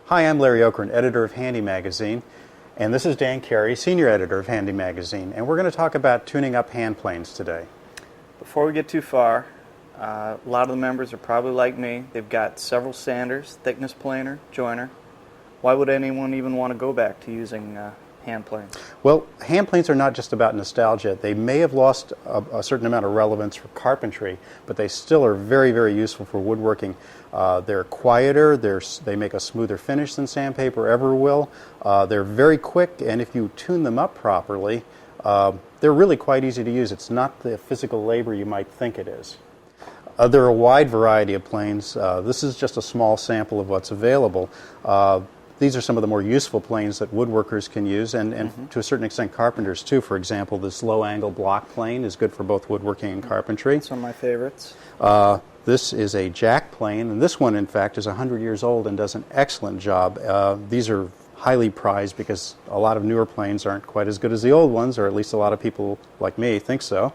Hi, I'm Larry Okren, editor of Handy Magazine, and this is Dan Carey, senior editor of Handy Magazine, and we're going to talk about tuning up hand planes today. Before we get too far, a lot of the members are probably like me. They've got several sanders, thickness planer, joiner. Why would anyone even want to go back to using hand planes? Well, hand planes are not just about nostalgia. They may have lost a certain amount of relevance for carpentry, but they still are very, very useful for woodworking. They're quieter, they make a smoother finish than sandpaper ever will. They're very quick, and if you tune them up properly, they're really quite easy to use. It's not the physical labor you might think it is. There are a wide variety of planes. This is just a small sample of what's available. These are some of the more useful planes that woodworkers can use, and to a certain extent carpenters too. For example, this low-angle block plane is good for both woodworking and carpentry. Some of my favorites. This is a jack plane, and this one, in fact, is 100 years old and does an excellent job. These are highly prized because a lot of newer planes aren't quite as good as the old ones, or at least a lot of people like me think so.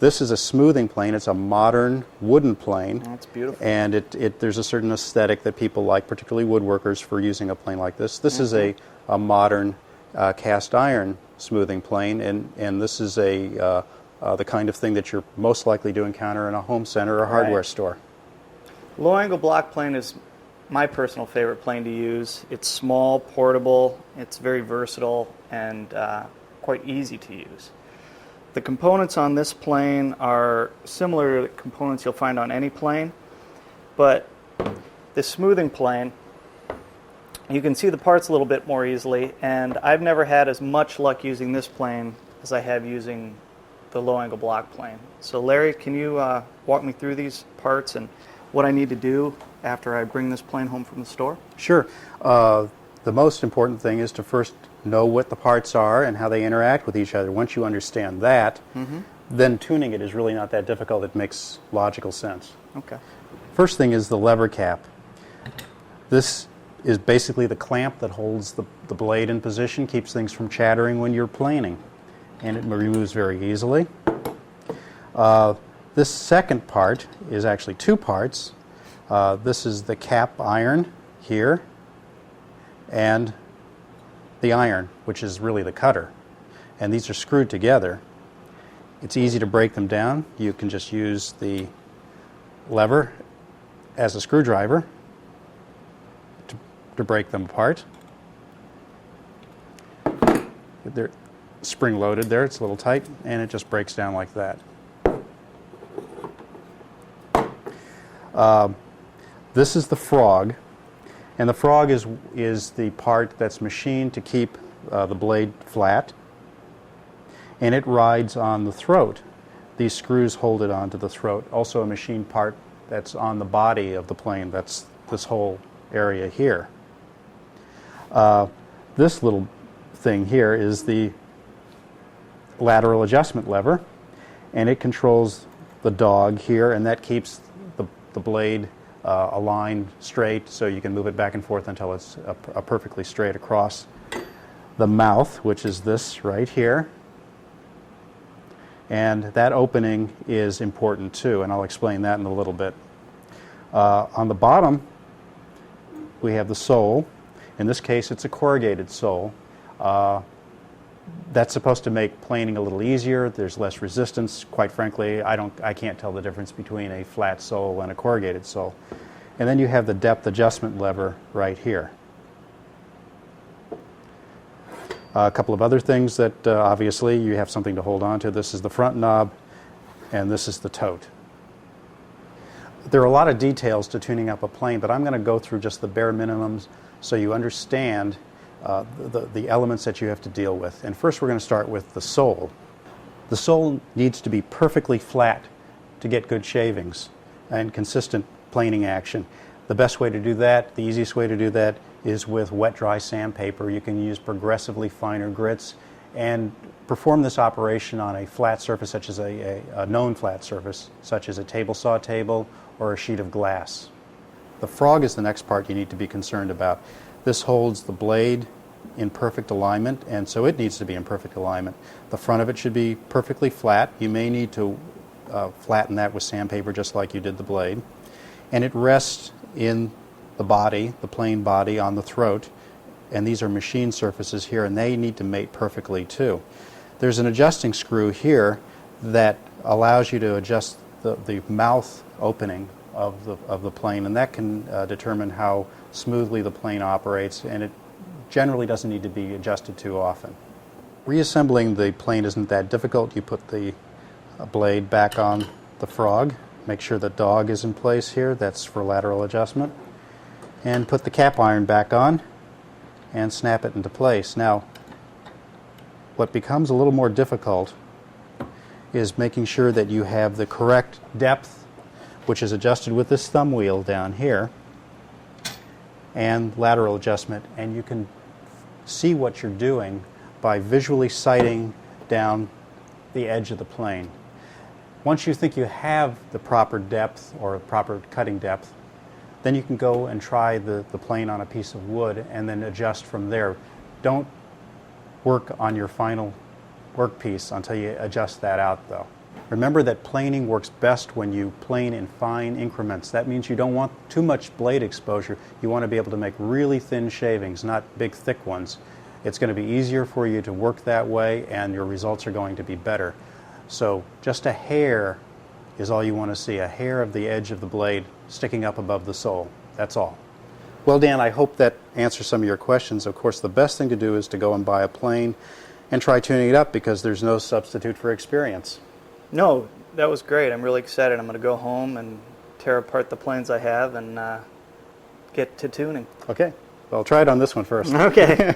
This is a smoothing plane. It's a modern wooden plane. Oh, it's beautiful. And there's a certain aesthetic that people like, particularly woodworkers, for using a plane like this. This is a modern cast iron smoothing plane, and this is the kind of thing that you're most likely to encounter in a home center or hardware store. Low angle block plane is my personal favorite plane to use. It's small, portable, it's very versatile, and quite easy to use. The components on this plane are similar to the components you'll find on any plane, but this smoothing plane, you can see the parts a little bit more easily, and I've never had as much luck using this plane as I have using the low angle block plane. So Larry, can you walk me through these parts and what I need to do after I bring this plane home from the store? Sure. The most important thing is to first know what the parts are and how they interact with each other. Once you understand that, then tuning it is really not that difficult. It makes logical sense. Okay. First thing is the lever cap. This is basically the clamp that holds the blade in position, keeps things from chattering when you're planing, and it removes very easily. This second part is actually two parts. This is the cap iron here, and the iron, which is really the cutter. And these are screwed together. It's easy to break them down. You can just use the lever as a screwdriver to break them apart. They're spring-loaded there. It's a little tight, and it just breaks down like that. This is the frog. And the frog is the part that's machined to keep the blade flat, and it rides on the throat. These screws hold it onto the throat. Also a machined part that's on the body of the plane. That's this whole area here. This little thing here is the lateral adjustment lever, and it controls the dog here, and that keeps the blade aligned straight, so you can move it back and forth until it's perfectly straight across. The mouth, which is this right here, and that opening is important too, and I'll explain that in a little bit. On the bottom we have the sole. In this case it's a corrugated sole. That's supposed to make planing a little easier. There's less resistance. Quite frankly, I can't tell the difference between a flat sole and a corrugated sole. And then you have the depth adjustment lever right here. A couple of other things that obviously you have something to hold on to. This is the front knob, and this is the tote. There are a lot of details to tuning up a plane, but I'm going to go through just the bare minimums so you understand the elements that you have to deal with. And first we're going to start with the sole. The sole needs to be perfectly flat to get good shavings and consistent planing action. The best way to do that, the easiest way to do that, is with wet dry sandpaper. You can use progressively finer grits and perform this operation on a flat surface, such as a known flat surface, such as a table saw table or a sheet of glass. The frog is the next part you need to be concerned about. This holds the blade in perfect alignment, and so it needs to be in perfect alignment. The front of it should be perfectly flat. You may need to flatten that with sandpaper just like you did the blade. And it rests in the body, the plane body on the throat, and these are machine surfaces here, and they need to mate perfectly too. There's an adjusting screw here that allows you to adjust the mouth opening of the plane, and that can determine how smoothly the plane operates, and it generally doesn't need to be adjusted too often. Reassembling the plane isn't that difficult. You put the blade back on the frog, make sure the dog is in place here, that's for lateral adjustment, and put the cap iron back on and snap it into place. Now, what becomes a little more difficult is making sure that you have the correct depth, which is adjusted with this thumb wheel down here, and lateral adjustment, and you can see what you're doing by visually sighting down the edge of the plane. Once you think you have the proper depth or proper cutting depth, then you can go and try the plane on a piece of wood and then adjust from there. Don't work on your final workpiece until you adjust that out, though. Remember that planing works best when you plane in fine increments. That means you don't want too much blade exposure. You want to be able to make really thin shavings, not big thick ones. It's going to be easier for you to work that way, and your results are going to be better. So just a hair is all you want to see, a hair of the edge of the blade sticking up above the sole. That's all. Well, Dan, I hope that answers some of your questions. Of course, the best thing to do is to go and buy a plane and try tuning it up, because there's no substitute for experience. No, that was great. I'm really excited. I'm going to go home and tear apart the planes I have and get to tuning. Okay, well, try it on this one first. Okay.